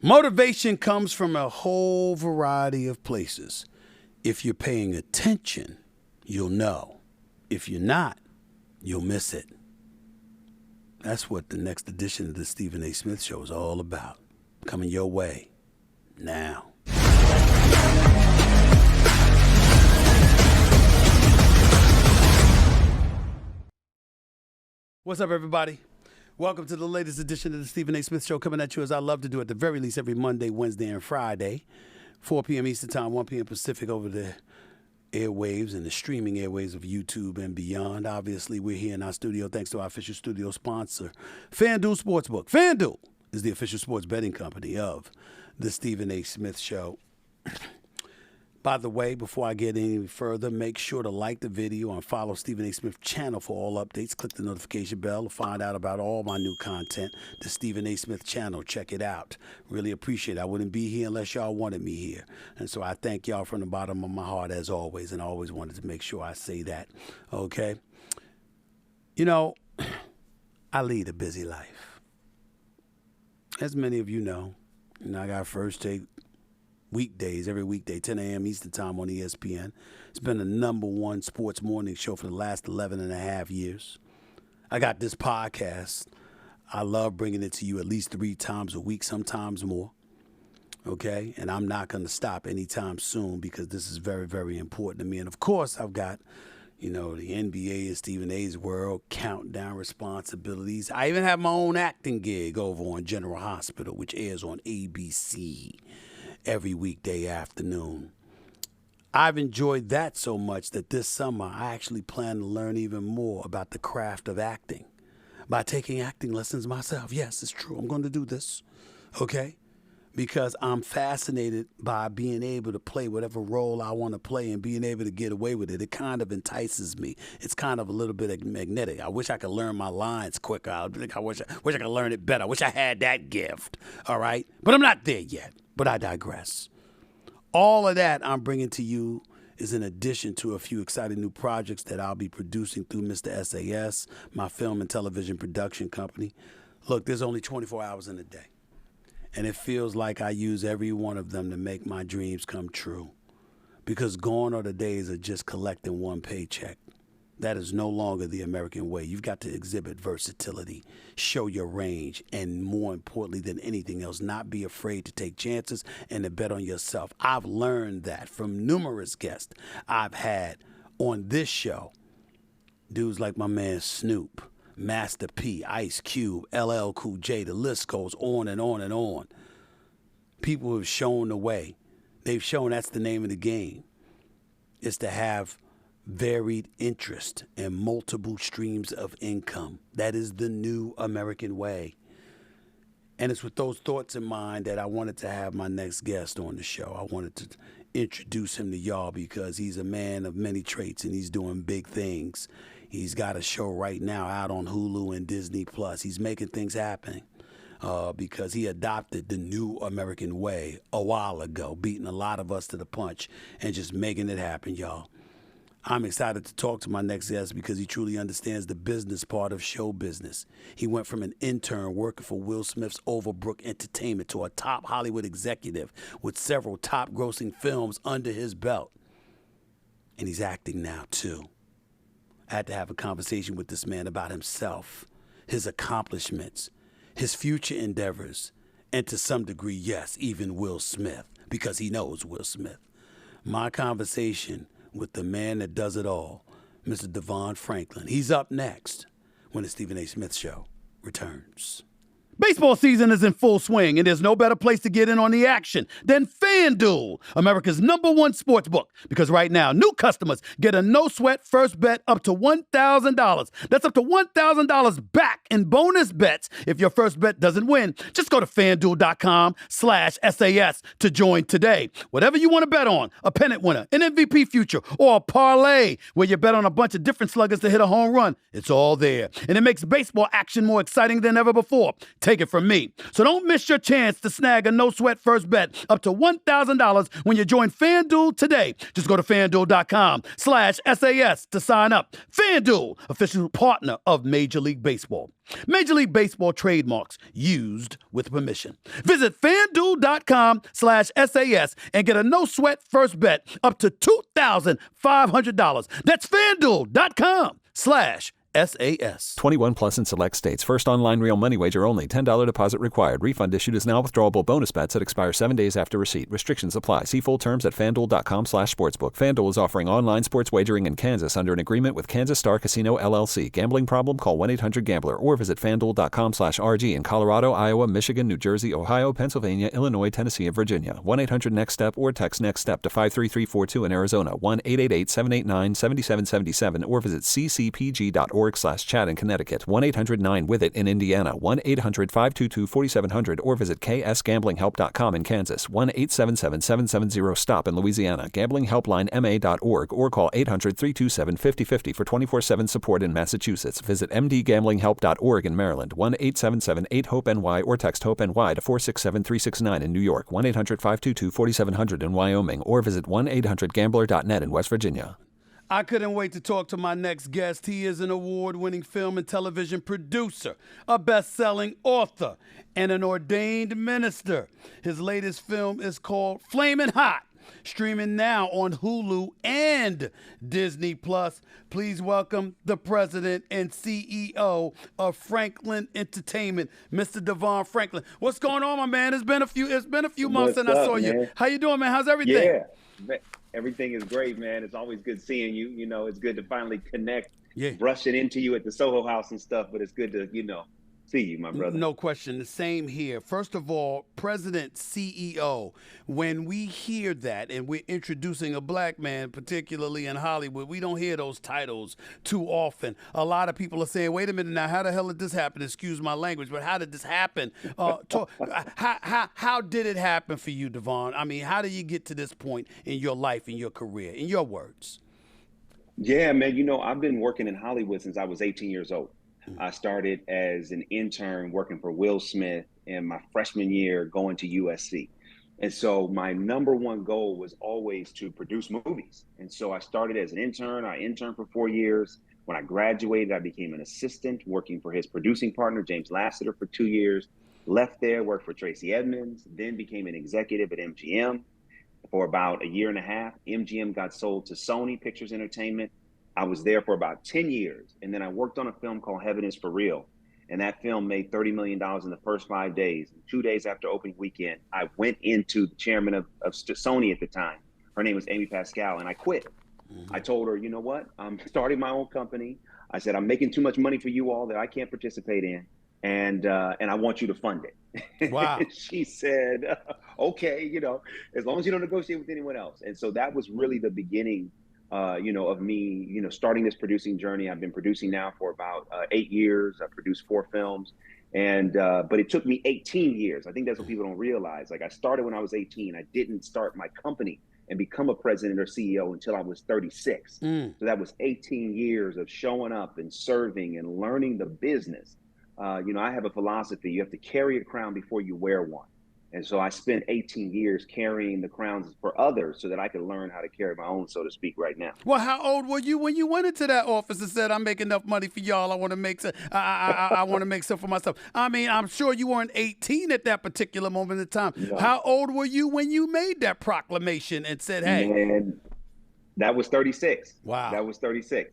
Motivation comes from a whole variety of places. If you're paying attention, you'll know. If you're not, you'll miss it. That's what the next edition of the Stephen A. Smith Show is all about. Coming your way now. What's up, everybody? Welcome to the latest edition of the Stephen A. Smith Show, coming at you as I love to do at the very least every Monday, Wednesday, and Friday, 4 p.m. Eastern Time, 1 p.m. Pacific, over the airwaves and the streaming airwaves of YouTube and beyond. Obviously, we're here in our studio thanks to our official studio sponsor, FanDuel Sportsbook. FanDuel is the official sports betting company of the Stephen A. Smith Show. By the way, before I get any further, make sure to like the video and follow Stephen A. Smith channel for all updates. Click the notification bell to find out about all my new content. The Stephen A. Smith channel, check it out. Really appreciate it. I wouldn't be here unless y'all wanted me here. And so I thank y'all from the bottom of my heart as always, and I always wanted to make sure I say that, okay? You know, I lead a busy life. As many of you know, I got First Take weekdays, every weekday, 10 a.m. Eastern Time on ESPN. It's been the number one sports morning show for the last 11 and a half years. I got this podcast. I love bringing it to you at least 3 times a week, sometimes more. Okay? And I'm not going to stop anytime soon because this is very, very important to me. And, of course, I've got, the NBA and Stephen A.'s World, countdown responsibilities. I even have my own acting gig over on General Hospital, which airs on ABC every weekday afternoon. I've enjoyed that so much that this summer I actually plan to learn even more about the craft of acting by taking acting lessons myself. Yes, it's true. I'm going to do this, okay? Because I'm fascinated by being able to play whatever role I want to play and being able to get away with it. It kind of entices me. It's kind of a little bit magnetic. I wish I could learn my lines quicker. I wish I could learn it better. I wish I had that gift, all right? But I'm not there yet. But I digress. All of that I'm bringing to you is in addition to a few exciting new projects that I'll be producing through Mr. SAS, my film and television production company. Look, there's only 24 hours in a day. And it feels like I use every one of them to make my dreams come true. Because gone are the days of just collecting one paycheck. That is no longer the American way. You've got to exhibit versatility, show your range, and more importantly than anything else, not be afraid to take chances and to bet on yourself. I've learned that from numerous guests I've had on this show. Dudes like my man Snoop, Master P, Ice Cube, LL Cool J, the list goes on and on and on. People have shown the way. They've shown that's the name of the game. It's to have varied interest and multiple streams of income. That is the new American way. And it's with those thoughts in mind that I wanted to have my next guest on the show. I wanted to introduce him to y'all because he's a man of many traits and he's doing big things. He's got a show right now out on HULU and Disney Plus. He's making things happen because he adopted the new American way a while ago, beating a lot of us to the punch and just making it happen, y'all. I'm excited to talk to my next guest because he truly understands the business part of show business. He went from an intern working for Will Smith's Overbrook Entertainment to a top Hollywood executive with several top-grossing films under his belt. And he's acting now, too. I had to have a conversation with this man about himself, his accomplishments, his future endeavors, and to some degree, yes, even Will Smith, because he knows Will Smith. My conversation with the man that does it all, Mr. Devon Franklin. He's up next when the Stephen A. Smith Show returns. Baseball season is in full swing, and there's no better place to get in on the action than FanDuel, America's #1 sports book. Because right now, new customers get a no-sweat first bet up to $1,000. That's up to $1,000 back in bonus bets if your first bet doesn't win. Just go to FanDuel.com/SAS to join today. Whatever you want to bet on, a pennant winner, an MVP future, or a parlay where you bet on a bunch of different sluggers to hit a home run, it's all there. And it makes baseball action more exciting than ever before. Take it from me. So don't miss your chance to snag a no-sweat first bet up to $1,000 when you join FanDuel today. Just go to FanDuel.com/SAS to sign up. FanDuel, official partner of Major League Baseball. Major League Baseball trademarks used with permission. Visit FanDuel.com/SAS and get a no-sweat first bet up to $2,500. That's FanDuel.com/SAS. 21 plus in select states. First online real money wager only. $10 deposit required. Refund issued as now withdrawable bonus bets that expire 7 days after receipt. Restrictions apply. See full terms at FanDuel.com/sportsbook. FanDuel is offering online sports wagering in Kansas under an agreement with Kansas Star Casino LLC. Gambling problem? Call 1-800-GAMBLER or visit FanDuel.com/RG in Colorado, Iowa, Michigan, New Jersey, Ohio, Pennsylvania, Illinois, Tennessee, and Virginia. 1-800-NEXT-STEP or text NEXT-STEP to 53342 in Arizona. 1-888-789-7777 or visit ccpg.org/chat in Connecticut. 1-800-9-WITH-IT in Indiana. 1-800-522-4700 or visit ksgamblinghelp.com in Kansas. 1-877-770-STOP in Louisiana. gamblinghelplinema.org or call 800-327-5050 for 24/7 support in Massachusetts. Visit mdgamblinghelp.org in Maryland. 1-877-8-HOPE-NY or text HOPE-NY to 467-369 in New York. 1-800-522-4700 in Wyoming or visit 1-800-GAMBLER.net in West Virginia. I couldn't wait to talk to my next guest. He is an award-winning film and television producer, a best-selling author, and an ordained minister. His latest film is called Flamin Hot, streaming now on Hulu and Disney+. Please welcome the president and CEO of Franklin Entertainment, Mr. Devon Franklin. What's going on, my man? It's been a few months since I saw you. How you doing, man? How's everything? Yeah. Everything is great, man. It's always good seeing you. You know, it's good to finally connect, rushing into you at the Soho House and stuff, but it's good to, see you, my brother. No question. The same here. First of all, President, CEO, when we hear that and we're introducing a black man, particularly in Hollywood, we don't hear those titles too often. A lot of people are saying, wait a minute now, how the hell did this happen? Excuse my language, but how did this happen? How did it happen for you, Devon? I mean, how did you get to this point in your life, in your career, in your words? Yeah, man, I've been working in Hollywood since I was 18 years old. I started as an intern working for Will Smith in my freshman year going to USC. And so my number one goal was always to produce movies. And so I started as an intern. I interned for 4 years. When I graduated, I became an assistant working for his producing partner, James Lasseter, for 2 years. Left there, worked for Tracy Edmonds, then became an executive at MGM for about a year and a half. MGM got sold to Sony Pictures Entertainment. I was there for about 10 years. And then I worked on a film called Heaven is for Real. And that film made $30 million in the first 5 days. 2 days after opening weekend, I went into the chairman of Sony at the time. Her name was Amy Pascal, and I quit. I told her, you know what? I'm starting my own company. I said, I'm making too much money for you all that I can't participate in. And I want you to fund it. Wow. She said, okay, as long as you don't negotiate with anyone else. And so that was really the beginning of me, starting this producing journey. I've been producing now for about 8 years. I produced 4 films, but it took me 18 years. I think that's what people don't realize. Like, I started when I was 18. I didn't start my company and become a president or CEO until I was 36. So that was 18 years of showing up and serving and learning the business. I have a philosophy: you have to carry a crown before you wear one. And so I spent 18 years carrying the crowns for others so that I could learn how to carry my own, so to speak, right now. Well, how old were you when you went into that office and said, I'm making enough money for y'all, I want to make some, I want to make some for myself? I mean, I'm sure you weren't 18 at that particular moment in time. No. How old were you when you made that proclamation and said, hey? Man, that was 36. Wow. That was 36,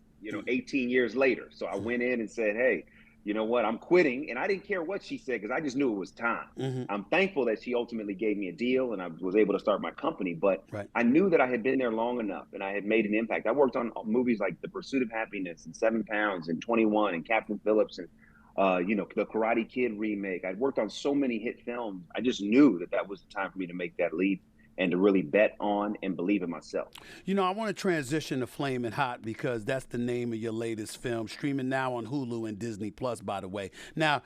18 years later. So I went in and said, hey, you know what, I'm quitting. And I didn't care what she said because I just knew it was time. I'm thankful that she ultimately gave me a deal and I was able to start my company. But I knew that I had been there long enough and I had made an impact. I worked on movies like The Pursuit of Happiness and 7 Pounds and 21 and Captain Phillips and, the Karate Kid remake. I'd worked on so many hit films. I just knew that was the time for me to make that leap and to really bet on and believe in myself. You know, I want to transition to Flamin Hot because that's the name of your latest film, streaming now on Hulu and Disney Plus, by the way. Now,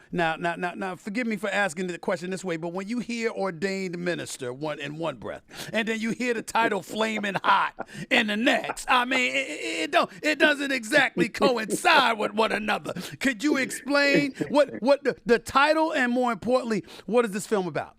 forgive me for asking the question this way, but when you hear ordained minister in one breath, and then you hear the title Flamin Hot in the next, I mean, it doesn't exactly coincide with one another. Could you explain what the title and, more importantly, what is this film about?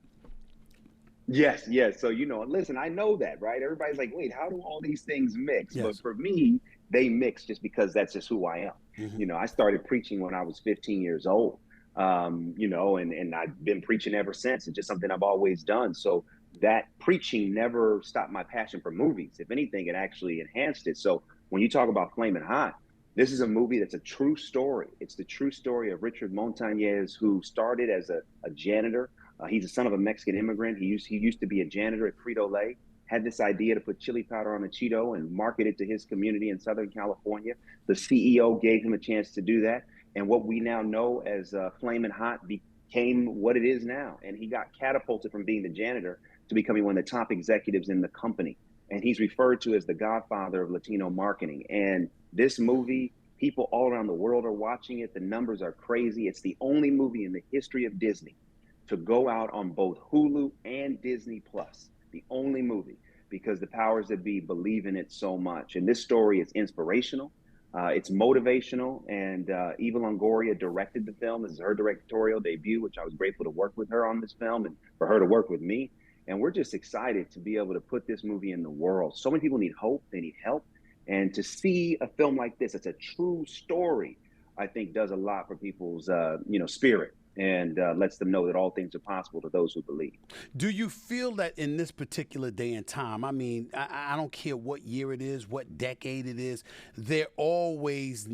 Yes. So, listen, I know that, right? Everybody's like, wait, how do all these things mix? Yes. But for me, they mix just because that's just who I am. Mm-hmm. I started preaching when I was 15 years old, and I've been preaching ever since. It's just something I've always done. So that preaching never stopped my passion for movies. If anything, it actually enhanced it. So when you talk about Flamin' Hot, this is a movie that's a true story. It's the true story of Richard Montañez, who started as a janitor. He's the son of a Mexican immigrant. He used to be a janitor at Frito-Lay, had this idea to put chili powder on a Cheeto and market it to his community in Southern California. The CEO gave him a chance to do that. And what we now know as Flamin' Hot became what it is now. And he got catapulted from being the janitor to becoming one of the top executives in the company. And he's referred to as the godfather of Latino marketing. And this movie, people all around the world are watching it. The numbers are crazy. It's the only movie in the history of Disney to go out on both Hulu and Disney Plus, the only movie, because the powers that be believe in it so much. And this story is inspirational, it's motivational, and Eva Longoria directed the film. This is her directorial debut, which I was grateful to work with her on this film and for her to work with me. And we're just excited to be able to put this movie in the world. So many people need hope, they need help. And to see a film like this, it's a true story, I think does a lot for people's, spirit. And lets them know that all things are possible to those who believe. Do you feel that in this particular day and time, I mean, I don't care what year it is, what decade it is, there's always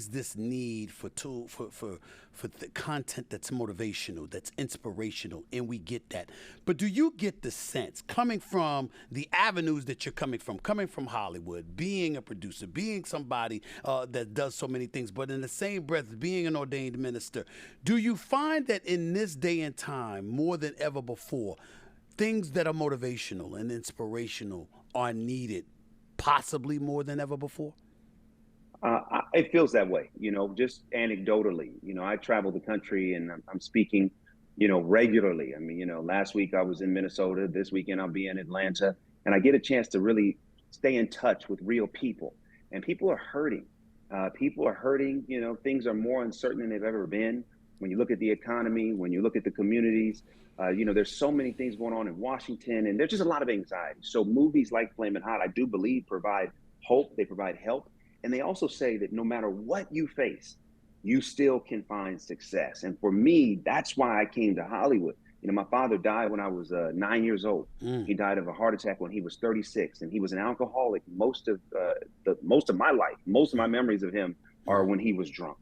this need for the content that's motivational, that's inspirational, and we get that. But do you get the sense, coming from the avenues that you're coming from Hollywood, being a producer, being somebody that does so many things, but in the same breath, being an ordained minister, do you find that in this day and time, more than ever before, things that are motivational and inspirational are needed, possibly more than ever before? It feels that way, just anecdotally. I travel the country and I'm speaking, regularly. I mean, last week I was in Minnesota. This weekend I'll be in Atlanta. And I get a chance to really stay in touch with real people. And people are hurting. Things are more uncertain than they've ever been. When you look at the economy, when you look at the communities, there's so many things going on in Washington, and there's just a lot of anxiety. So movies like Flamin' Hot, I do believe, provide hope, they provide help. And they also say that no matter what you face, you still can find success. And for me, that's why I came to Hollywood. My father died when I was 9 years old. He died of a heart attack when he was 36, and he was an alcoholic most of my life. Most of my memories of him are when he was drunk.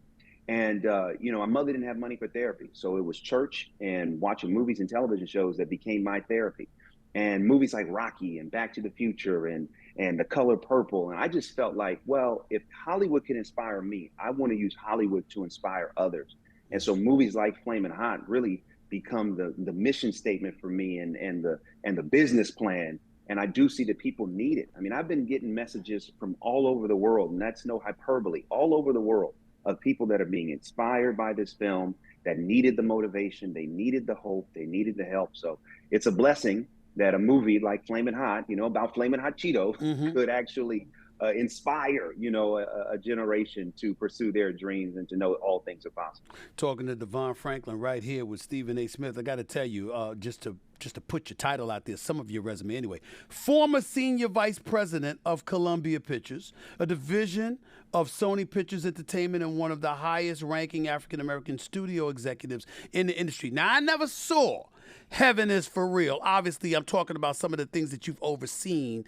And, my mother didn't have money for therapy. So it was church and watching movies and television shows that became my therapy. And movies like Rocky and Back to the Future and The Color Purple. And I just felt like, well, if Hollywood can inspire me, I want to use Hollywood to inspire others. And so movies like Flamin' Hot really become the mission statement for me and the business plan. And I do see that people need it. I mean, I've been getting messages from all over the world, and that's no hyperbole, all over the world, of people that are being inspired by this film, that needed the motivation, they needed the hope, they needed the help. So it's a blessing that a movie like Flamin' Hot, about Flamin' Hot Cheetos, could actually inspire, a generation to pursue their dreams and to know all things are possible. Talking to Devon Franklin right here with Stephen A. Smith. I got to tell you, just to put your title out there, some of your resume anyway. Former senior vice president of Columbia Pictures, a division of Sony Pictures Entertainment, and one of the highest ranking African-American studio executives in the industry. Now, I never saw Heaven is for Real. Obviously, I'm talking about some of the things that you've overseen,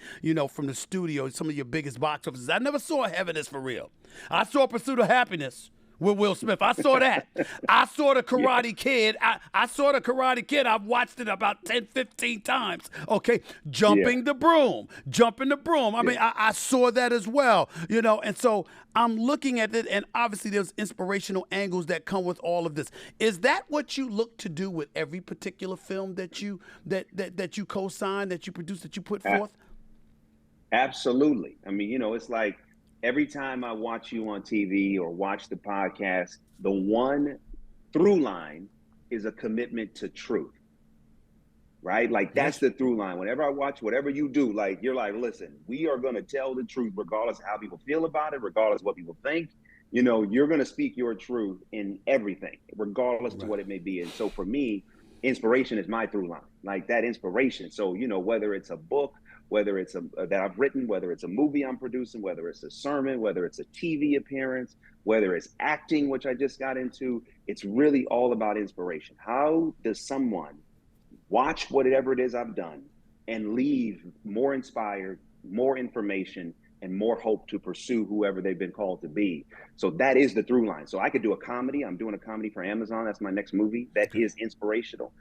from the studio, some of your biggest box offices. I never saw Heaven is for Real. I saw Pursuit of Happiness with Will Smith. I saw that. I saw the Karate Kid. I saw the Karate Kid. I've watched it about 10, 15 times. Okay, jumping the broom. I mean, I saw that as well, you know, and so I'm looking at it, and obviously there's inspirational angles that come with all of this. Is that what you look to do with every particular film that you co-sign, that you produce, that you put forth? Absolutely. I mean, you know, it's like every time I watch you on TV or watch the podcast, the one through line is a commitment to truth, right? Like that's the through line. Whenever I watch whatever you do, like you're like, listen, we are going to tell the truth regardless of how people feel about it, regardless of what people think. You know, you're going to speak your truth in everything, regardless to what it may be. And so for me, inspiration is my through line, like that inspiration. So, you know, whether it's a book, whether it's that I've written, whether it's a movie I'm producing, whether it's a sermon, whether it's a TV appearance, whether it's acting, which I just got into, it's really all about inspiration. How does someone watch whatever it is I've done and leave more inspired, more information, and more hope to pursue whoever they've been called to be? So that is the through line. So I could do a comedy. I'm doing a comedy for Amazon. That's my next movie. That is inspirational.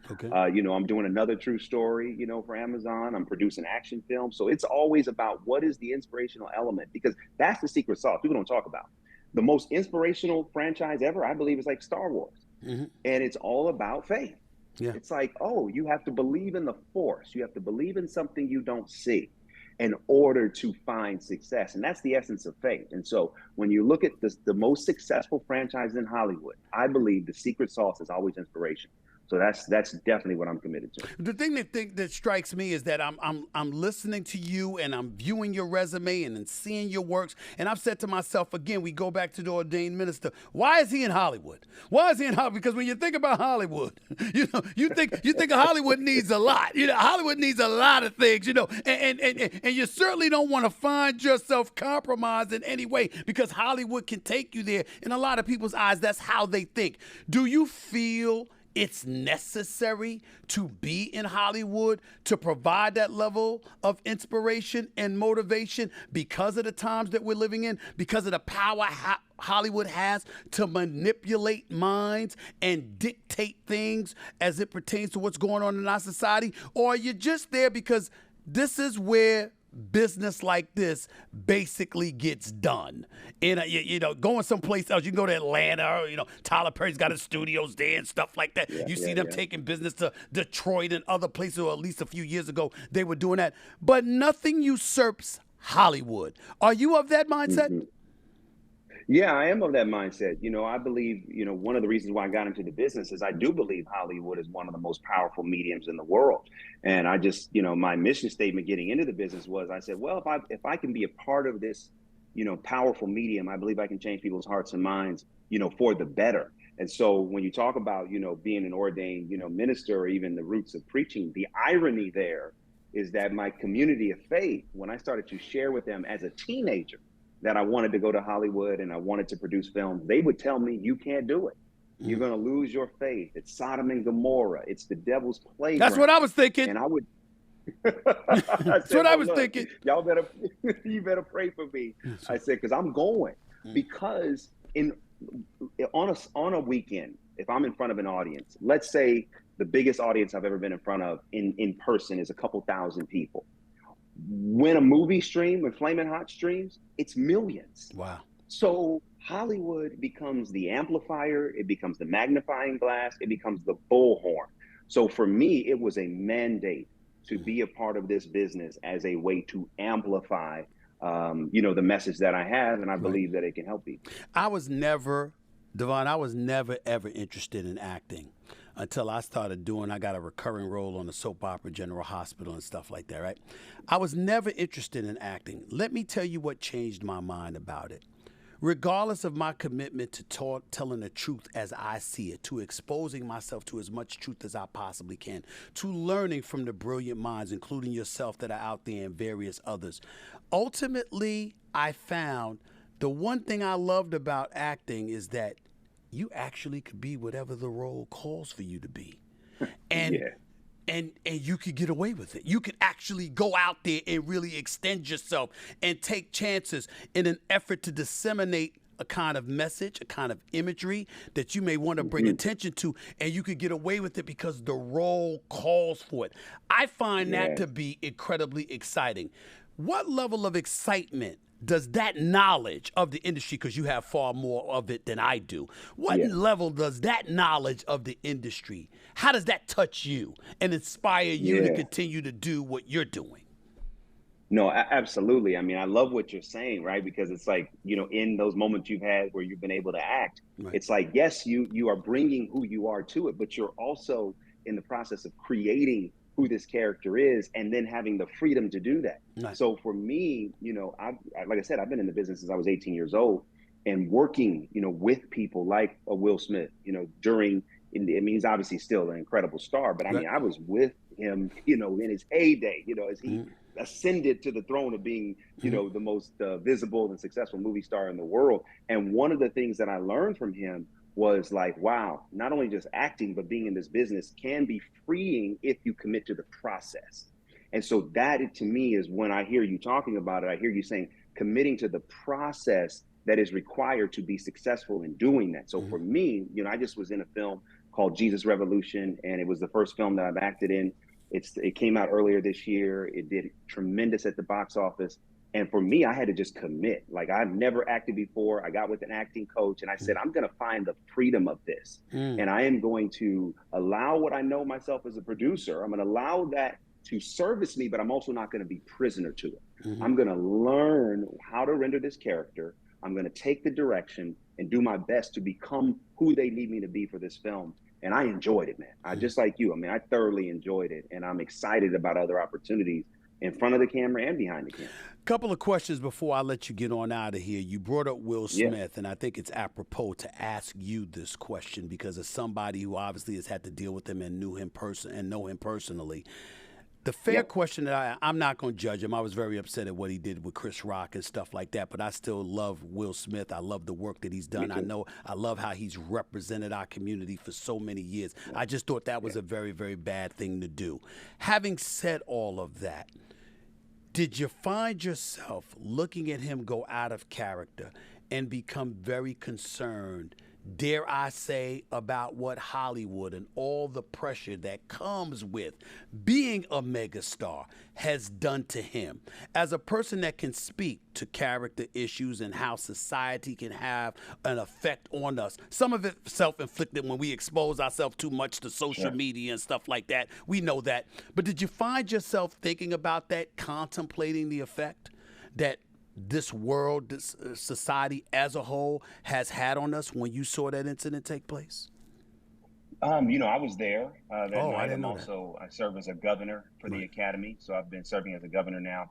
You know, I'm doing another true story, you know, for Amazon. I'm producing action films. So it's always about what is the inspirational element, because that's the secret sauce people don't talk about. The most inspirational franchise ever, I believe, is like Star Wars. And it's all about faith. It's like, oh, you have to believe in the force. You have to believe in something you don't see in order to find success. And that's the essence of faith. And so when you look at the most successful franchise in Hollywood, I believe the secret sauce is always inspiration. So that's definitely what I'm committed to. The thing that strikes me is that I'm listening to you, and I'm viewing your resume and then seeing your works, and I've said to myself, again, we go back to the ordained minister. Why is he in Hollywood? Why is he in Hollywood? Because when you think about Hollywood, you know, you think Hollywood needs a lot. You know, Hollywood needs a lot of things. You know, and you certainly don't want to find yourself compromised in any way, because Hollywood can take you there. In a lot of people's eyes, that's how they think. Do you feel it's necessary to be in Hollywood to provide that level of inspiration and motivation because of the times that we're living in, because of the power Hollywood has to manipulate minds and dictate things as it pertains to what's going on in our society? Or are you just there because this is where business like this basically gets done? And you know, going someplace else, you can go to Atlanta, or, you know, Tyler Perry's got his studios there and stuff like that. You see them taking business to Detroit and other places, or at least a few years ago they were doing that. But nothing usurps Hollywood. Are you of that mindset? Yeah, I am of that mindset. You know, I believe, you know, one of the reasons why I got into the business is I do believe Hollywood is one of the most powerful mediums in the world. And I just, you know, my mission statement getting into the business was, I said, well, if I can be a part of this, you know, powerful medium, I believe I can change people's hearts and minds, you know, for the better. And so when you talk about, you know, being an ordained, you know, minister, or even the roots of preaching, the irony there is that my community of faith, when I started to share with them as a teenager that I wanted to go to Hollywood and I wanted to produce films, they would tell me, you can't do it. You're going to lose your faith. It's Sodom and Gomorrah. It's the devil's playground. That's what I was thinking. And I would. That's what I was thinking. Y'all you better pray for me. I said, because I'm going. Because on a weekend, if I'm in front of an audience, let's say the biggest audience I've ever been in front of in person is a couple thousand people. When a movie stream, when Flamin Hot streams, it's millions. Wow. So Hollywood becomes the amplifier, it becomes the magnifying glass, it becomes the bullhorn. So for me, it was a mandate to be a part of this business as a way to amplify, you know, the message that I have, and I believe that it can help people. I was never, Devon, ever interested in acting until I started I got a recurring role on the soap opera General Hospital and stuff like that, right? I was never interested in acting. Let me tell you what changed my mind about it. Regardless of my commitment to telling the truth as I see it, to exposing myself to as much truth as I possibly can, to learning from the brilliant minds, including yourself, that are out there and various others, ultimately, I found the one thing I loved about acting is that you actually could be whatever the role calls for you to be. And and you could get away with it. You could actually go out there and really extend yourself and take chances in an effort to disseminate a kind of message, a kind of imagery that you may want to bring attention to, and you could get away with it because the role calls for it. I find that to be incredibly exciting. What level of excitement does that knowledge of the industry, because you have far more of it than I do, what level does that knowledge of the industry, how does that touch you and inspire you to continue to do what you're doing? No, absolutely. I mean, I love what you're saying, right? Because it's like, you know, in those moments you've had where you've been able to act, it's like, yes, you are bringing who you are to it, but you're also in the process of creating who this character is and then having the freedom to do that. So for me, you know, like I said, I've been in the business since I was 18 years old and working, you know, with people like a Will Smith, you know, I mean, he's obviously still an incredible star, but I mean, I was with him, you know, in his heyday, you know, as he ascended to the throne of being, you know, the most visible and successful movie star in the world. And one of the things that I learned from him was like, wow, not only just acting, but being in this business can be freeing if you commit to the process. And so that, to me, is when I hear you talking about it, I hear you saying committing to the process that is required to be successful in doing that. So for me, you know, I just was in a film called Jesus Revolution, and it was the first film that I've acted in. It came out earlier this year. It did tremendous at the box office. And for me, I had to just commit. Like, I've never acted before. I got with an acting coach and I said, I'm going to find the freedom of this. And I am going to allow what I know myself as a producer. I'm going to allow that to service me, but I'm also not going to be prisoner to it. I'm going to learn how to render this character. I'm going to take the direction and do my best to become who they need me to be for this film. And I enjoyed it, man. I just like you. I mean, I thoroughly enjoyed it. And I'm excited about other opportunities in front of the camera and behind the camera. Couple of questions before I let you get on out of here. You brought up Will Smith, and I think it's apropos to ask you this question because as somebody who obviously has had to deal with him and know him personally, the fair question that I'm not going to judge him. I was very upset at what he did with Chris Rock and stuff like that, but I still love Will Smith. I love the work that he's done. I love how he's represented our community for so many years. I just thought that was a very, very bad thing to do. Having said all of that, did you find yourself looking at him go out of character and become very concerned, dare I say, about what Hollywood and all the pressure that comes with being a megastar has done to him? As a person that can speak to character issues and how society can have an effect on us, some of it self-inflicted when we expose ourselves too much to social media and stuff like that. We know that. But did you find yourself thinking about that, contemplating the effect that this world, this society as a whole has had on us when you saw that incident take place? You know, I was there that night. I didn't know I serve as a governor for the academy. So I've been serving as a governor now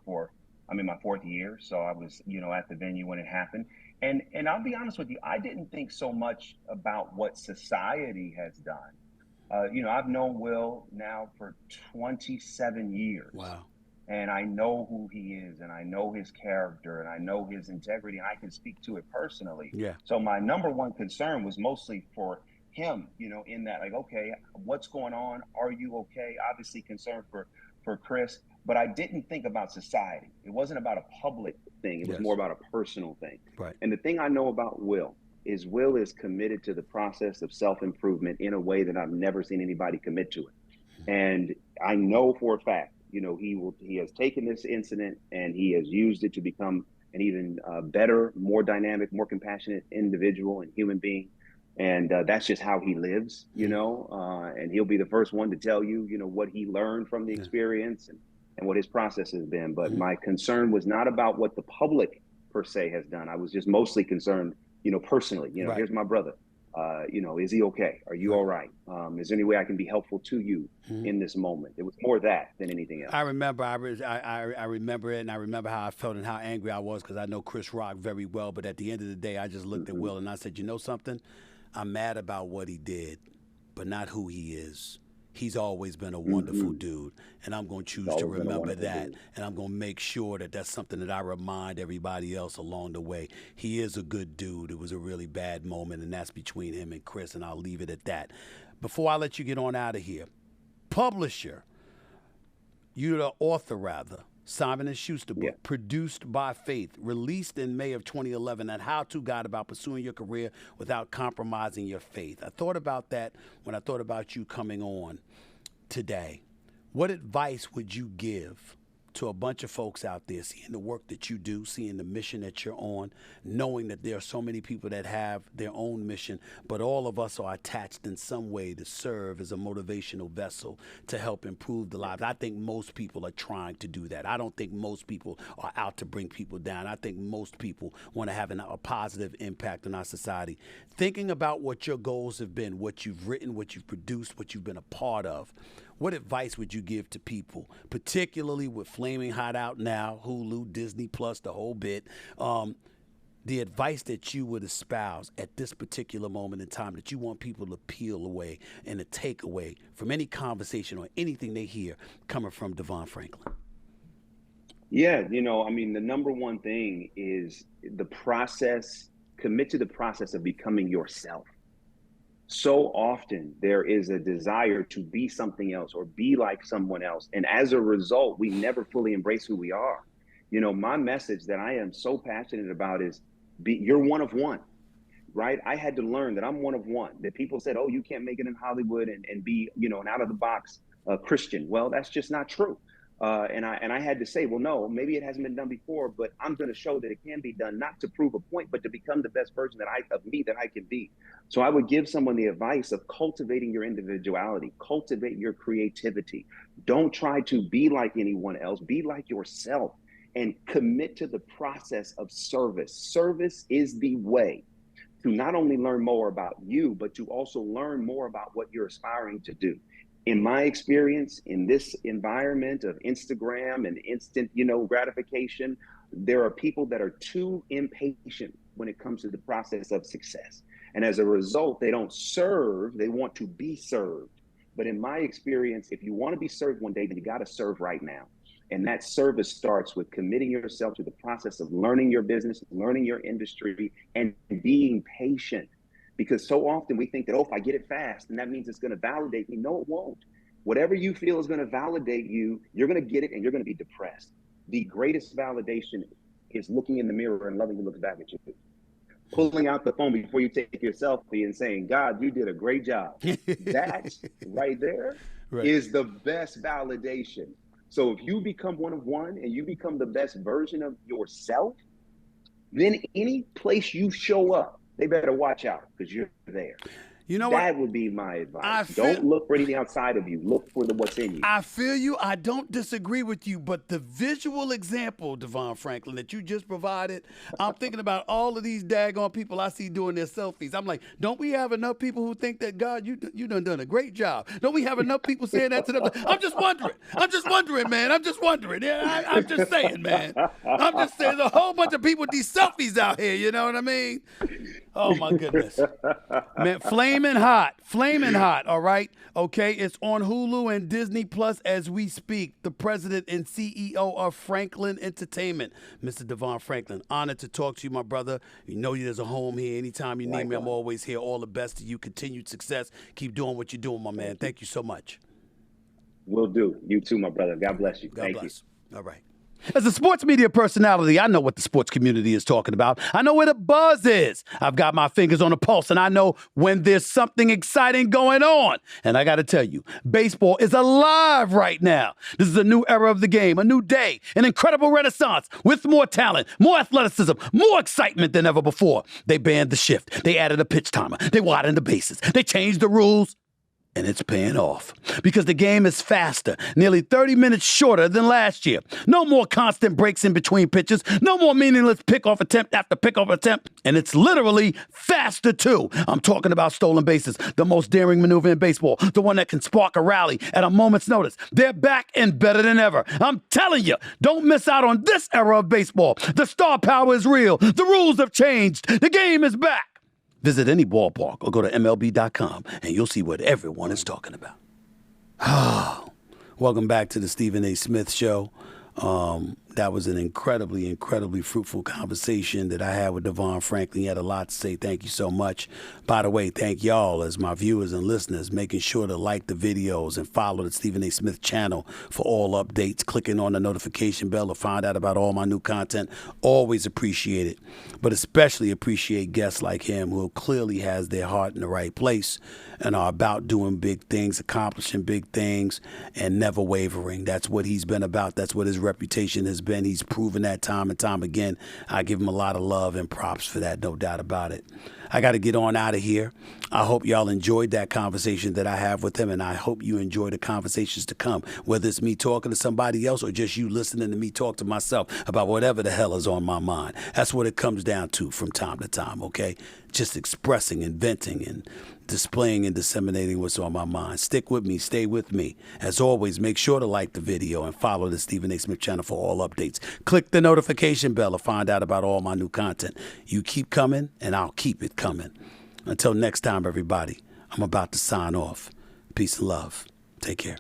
I'm in my 4th year. So I was, you know, at the venue when it happened. And I'll be honest with you, I didn't think so much about what society has done. You know, I've known Will now for 27 years. Wow. And I know who he is, and I know his character, and I know his integrity, and I can speak to it personally. So my number one concern was mostly for him, you know, in that, like, okay, what's going on? Are you okay? Obviously concerned for Chris, but I didn't think about society. It wasn't about a public thing. It was more about a personal thing. And the thing I know about Will is committed to the process of self-improvement in a way that I've never seen anybody commit to it. And I know for a fact, you know, he has taken this incident and he has used it to become an even better, more dynamic, more compassionate individual and human being. And that's just how he lives, you know, and he'll be the first one to tell you, you know, what he learned from the experience and what his process has been. But my concern was not about what the public per se has done. I was just mostly concerned, you know, personally, you know, here's my brother. You know, is he okay? Are you all right? Is there any way I can be helpful to you in this moment? It was more that than anything else. I remember it, and I remember how I felt and how angry I was because I know Chris Rock very well. But at the end of the day, I just looked at Will and I said, you know something? I'm mad about what he did, but not who he is. He's always been a wonderful dude, and I'm going to choose to remember that, and I'm going to make sure that that's something that I remind everybody else along the way. He is a good dude. It was a really bad moment, and that's between him and Chris, and I'll leave it at that. Before I let you get on out of here, publisher, you're the author, rather, Simon & Schuster book, Yeah. Produced by Faith, released in May of 2011, that how-to guide about pursuing your career without compromising your faith. I thought about that when I thought about you coming on today. What advice would you give to a bunch of folks out there, seeing the work that you do, seeing the mission that you're on, knowing that there are so many people that have their own mission, but all of us are attached in some way to serve as a motivational vessel to help improve the lives? I think most people are trying to do that. I don't think most people are out to bring people down. I think most people want to have a positive impact on our society. Thinking about what your goals have been, what you've written, what you've produced, what you've been a part of, what advice would you give to people, particularly with Flamin Hot out now, HULU, Disney Plus, the whole bit, the advice that you would espouse at this particular moment in time that you want people to peel away and to take away from any conversation or anything they hear coming from Devon Franklin? Yeah, the number one thing is the process. Commit to the process of becoming yourself. So often there is a desire to be something else or be like someone else. And as a result, we never fully embrace who we are. My message that I am so passionate about is you're one of one, right? I had to learn that I'm one of one, that people said, oh, you can't make it in Hollywood and be, an out of the box Christian. Well, that's just not true. And I had to say, well, no, maybe it hasn't been done before, but I'm going to show that it can be done, not to prove a point, but to become the best version of me that I can be. So I would give someone the advice of cultivating your individuality, cultivate your creativity. Don't try to be like anyone else. Be like yourself and commit to the process of service. Service is the way to not only learn more about you, but to also learn more about what you're aspiring to do. In my experience, in this environment of Instagram and instant, gratification, there are people that are too impatient when it comes to the process of success. And as a result, they don't serve, they want to be served. But in my experience, if you want to be served one day, then you got to serve right now. And that service starts with committing yourself to the process of learning your business, learning your industry, and being patient. Because so often we think that, if I get it fast, then that means it's going to validate me. No, it won't. Whatever you feel is going to validate you, you're going to get it and you're going to be depressed. The greatest validation is looking in the mirror and loving to look back at you. Pulling out the phone before you take your selfie and saying, God, you did a great job. That right there is the best validation. So if you become one of one and you become the best version of yourself, then any place you show up, they better watch out because you're there. You know that would be my advice. Don't look for anything outside of you. Look for what's in you. I feel you. I don't disagree with you, but the visual example, Devon Franklin, that you just provided, I'm thinking about all of these daggone people I see doing their selfies. I'm like, don't we have enough people who think that, God, you done a great job? Don't we have enough people saying that to them? I'm just wondering, man. I'm just wondering. Yeah, I'm just saying, man. I'm just saying, there's a whole bunch of people with these selfies out here. You know what I mean? Oh, my goodness. Man, Flamin Hot, all right? Okay, it's on HULU and Disney Plus as we speak. The president and CEO of Franklin Entertainment, Mr. Devon Franklin. Honored to talk to you, my brother. You know there's a home here. Anytime you need me, I'm always here. All the best to you. Continued success. Keep doing what you're doing, my man. Thank you so much. Will do. You too, my brother. God bless you. God bless. All right. As a sports media personality, I know what the sports community is talking about. I know where the buzz is. I've got my fingers on the pulse, and I know when there's something exciting going on. And I got to tell you, baseball is alive right now. This is a new era of the game, a new day, an incredible renaissance with more talent, more athleticism, more excitement than ever before. They banned the shift. They added a pitch timer. They widened the bases. They changed the rules. And it's paying off because the game is faster, nearly 30 minutes shorter than last year. No more constant breaks in between pitches. No more meaningless pickoff attempt after pickoff attempt. And it's literally faster, too. I'm talking about stolen bases, the most daring maneuver in baseball, the one that can spark a rally at a moment's notice. They're back and better than ever. I'm telling you, don't miss out on this era of baseball. The star power is real. The rules have changed. The game is back. Visit any ballpark or go to MLB.com and you'll see what everyone is talking about. Welcome back to the Stephen A. Smith Show. That was an incredibly, incredibly fruitful conversation that I had with Devon Franklin. He had a lot to say. Thank you so much. By the way, thank y'all as my viewers and listeners, making sure to like the videos and follow the Stephen A. Smith channel for all updates, clicking on the notification bell to find out about all my new content. Always appreciate it, but especially appreciate guests like him who clearly has their heart in the right place and are about doing big things, accomplishing big things, and never wavering. That's what he's been about. That's what his reputation has been. He's proven that time and time again. I give him a lot of love and props for that, no doubt about it. I got to get on out of here. I hope y'all enjoyed that conversation that I have with him, and I hope you enjoy the conversations to come, whether it's me talking to somebody else or just you listening to me talk to myself about whatever the hell is on my mind. That's what it comes down to from time to time, okay? Just expressing and venting and displaying and disseminating what's on my mind. Stick with me. Stay with me. As always, make sure to like the video and follow the Stephen A. Smith channel for all updates. Click the notification bell to find out about all my new content. You keep coming, and I'll keep it coming. Until next time, everybody, I'm about to sign off. Peace and love. Take care.